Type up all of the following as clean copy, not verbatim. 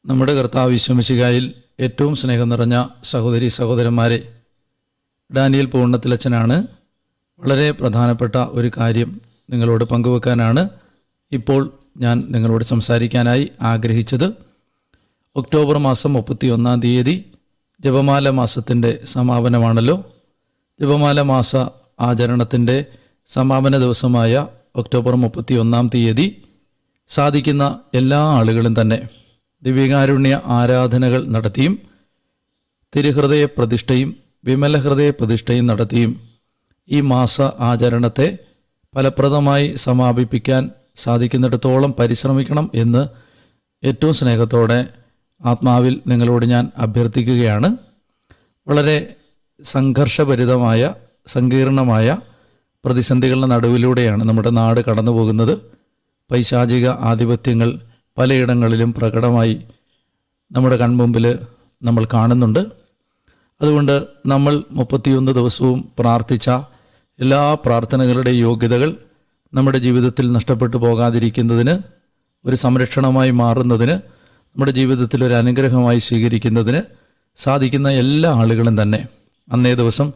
നമ്മുടെ കർത്താവ് യേശു മിശിഹായിൽ ഏറ്റവും സ്നേഹം നിറഞ്ഞ സഹോദരി സഹോദരന്മാരെ, ഡാനിയേൽ പൂർണ്ണത്തിലച്ചനാണ്. വളരെ പ്രധാനപ്പെട്ട ഒരു കാര്യം നിങ്ങളോട് പങ്കുവെക്കാനാണ് ഇപ്പോൾ ഞാൻ നിങ്ങളോട് സംസാരിക്കാനായി ആഗ്രഹിച്ചത്. ഒക്ടോബർ മാസം 31 തീയതി ജപമാല മാസത്തിൻ്റെ സമാപനമാണല്ലോ. ജപമാല മാസ ആചരണത്തിൻ്റെ സമാപന ദിവസമായ ഒക്ടോബർ 31 തീയതി സാധിക്കുന്ന എല്ലാ ആളുകളും തന്നെ ദിവ്യകാരുണ്യ ആരാധനകൾ നടത്തിയും തിരുഹൃദയ പ്രതിഷ്ഠയും വിമല ഹൃദയ പ്രതിഷ്ഠയും നടത്തിയും ഈ മാസ ആചരണത്തെ ഫലപ്രദമായി സമാപിപ്പിക്കാൻ സാധിക്കുന്നിടത്തോളം പരിശ്രമിക്കണം എന്ന് ഏറ്റവും സ്നേഹത്തോടെ ആത്മാവിൽ നിങ്ങളോട് ഞാൻ അഭ്യർത്ഥിക്കുകയാണ്. വളരെ സംഘർഷഭരിതമായ സങ്കീർണമായ പ്രതിസന്ധികളുടെ നടുവിലൂടെയാണ് നമ്മുടെ നാട് കടന്നു പോകുന്നത്. പൈശാചിക ആധിപത്യങ്ങൾ പലയിടങ്ങളിലും പ്രകടമായി നമ്മുടെ കൺമുമ്പിൽ നമ്മൾ കാണുന്നുണ്ട്. അതുകൊണ്ട് നമ്മൾ 31 ദിവസവും പ്രാർത്ഥിച്ച എല്ലാ പ്രാർത്ഥനകളുടെ യോഗ്യതകൾ നമ്മുടെ ജീവിതത്തിൽ നഷ്ടപ്പെട്ടു പോകാതിരിക്കുന്നതിന്, ഒരു സംരക്ഷണമായി മാറുന്നതിന്, നമ്മുടെ ജീവിതത്തിൽ ഒരു അനുഗ്രഹമായി സ്വീകരിക്കുന്നതിന് സാധിക്കുന്ന എല്ലാ ആളുകളും തന്നെ അന്നേ ദിവസം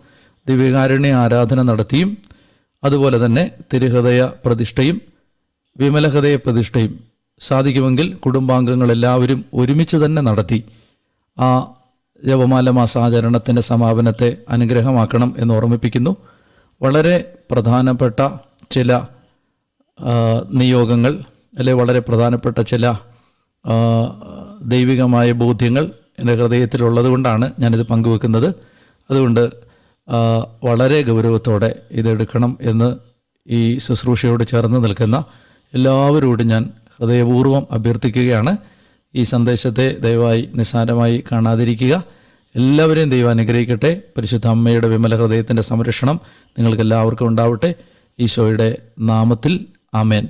ദിവ്യകാരുണ്യ ആരാധന നടത്തിയും അതുപോലെ തന്നെ തിരുഹൃദയ പ്രതിഷ്ഠയും വിമല ഹൃദയ പ്രതിഷ്ഠയും സാധിക്കുമെങ്കിൽ കുടുംബാംഗങ്ങളെല്ലാവരും ഒരുമിച്ച് തന്നെ നടത്തി ആ ജപമാല മാസാചരണത്തിൻ്റെ സമാപനത്തെ അനുഗ്രഹമാക്കണം എന്ന് ഓർമ്മിപ്പിക്കുന്നു. വളരെ പ്രധാനപ്പെട്ട ചില നിയോഗങ്ങൾ അല്ലെങ്കിൽ വളരെ പ്രധാനപ്പെട്ട ചില ദൈവികമായ ബോധ്യങ്ങൾ എൻ്റെ ഹൃദയത്തിലുള്ളത് കൊണ്ടാണ് ഞാനിത് പങ്കുവെക്കുന്നത്. അതുകൊണ്ട് വളരെ ഗൗരവത്തോടെ ഇതെടുക്കണം എന്ന് ഈ ശുശ്രൂഷയോട് ചേർന്ന് നിൽക്കുന്ന എല്ലാവരോടും ഞാൻ ഹൃദയപൂർവ്വം അഭ്യർത്ഥിക്കുകയാണ്. ഈ സന്ദേശത്തെ ദയവായി നിസ്സാരമായി കാണാതിരിക്കുക. എല്ലാവരെയും ദൈവം അനുഗ്രഹിക്കട്ടെ. പരിശുദ്ധ അമ്മയുടെ വിമല ഹൃദയത്തിൻ്റെ സംരക്ഷണം നിങ്ങൾക്കെല്ലാവർക്കും ഉണ്ടാവട്ടെ. ഈശോയുടെ നാമത്തിൽ ആമേൻ.